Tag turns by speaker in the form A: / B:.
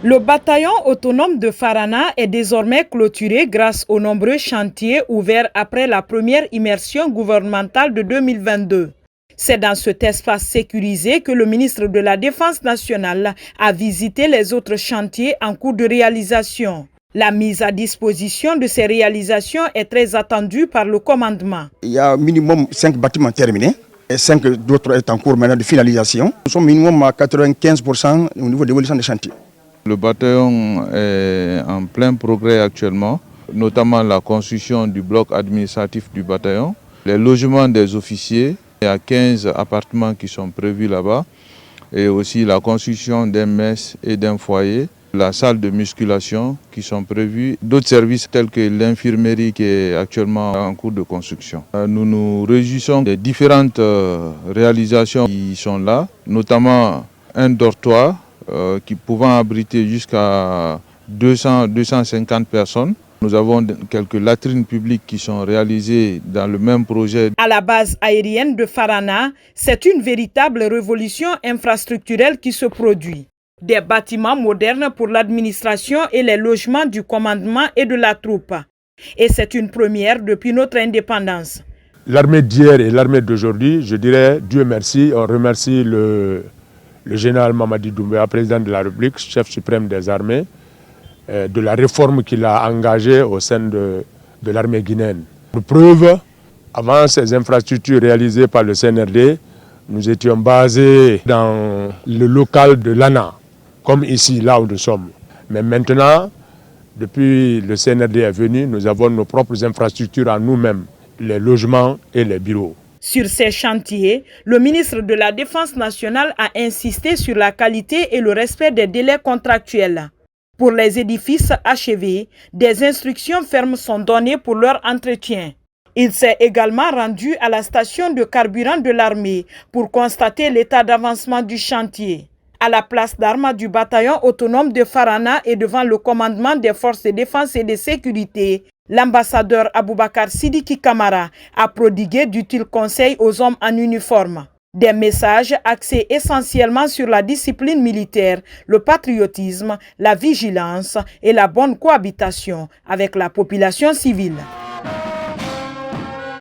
A: Le bataillon autonome de Farana est désormais clôturé grâce aux nombreux chantiers ouverts après la première immersion gouvernementale de 2022. C'est dans cet espace sécurisé que le ministre de la Défense nationale a visité les autres chantiers en cours de réalisation. La mise à disposition de ces réalisations est très attendue par le commandement.
B: Il y a minimum 5 bâtiments terminés et 5 d'autres sont en cours maintenant de finalisation. Nous sommes minimum à 95% au niveau de l'évolution des chantiers.
C: Le bataillon est en plein progrès actuellement, notamment la construction du bloc administratif du bataillon, les logements des officiers. Il y a 15 appartements qui sont prévus là-bas et aussi la construction d'un mess et d'un foyer, la salle de musculation qui sont prévus, d'autres services tels que l'infirmerie qui est actuellement en cours de construction. Nous nous réjouissons des différentes réalisations qui sont là, notamment un dortoir qui pouvant abriter jusqu'à 250 personnes. Nous avons quelques latrines publiques qui sont réalisées dans le même projet.
A: À la base aérienne de Farana, c'est une véritable révolution infrastructurelle qui se produit. Des bâtiments modernes pour l'administration et les logements du commandement et de la troupe. Et c'est une première depuis notre indépendance.
D: L'armée d'hier et l'armée d'aujourd'hui, je dirais, Dieu merci, on remercie le général Mamadi Doumbouya, président de la République, chef suprême des armées, de la réforme qu'il a engagée au sein de l'armée guinéenne. Pour preuve, avant ces infrastructures réalisées par le CNRD, nous étions basés dans le local de l'ANA, comme ici, là où nous sommes. Mais maintenant, depuis le CNRD est venu, nous avons nos propres infrastructures à nous-mêmes, les logements et les bureaux.
A: Sur ces chantiers, le ministre de la Défense nationale a insisté sur la qualité et le respect des délais contractuels. Pour les édifices achevés, des instructions fermes sont données pour leur entretien. Il s'est également rendu à la station de carburant de l'armée pour constater l'état d'avancement du chantier. À la place d'armes du bataillon autonome de Farana et devant le commandement des forces de défense et de sécurité, l'ambassadeur Aboubakar Sidiki Kamara a prodigué d'utiles conseils aux hommes en uniforme. Des messages axés essentiellement sur la discipline militaire, le patriotisme, la vigilance et la bonne cohabitation avec la population civile.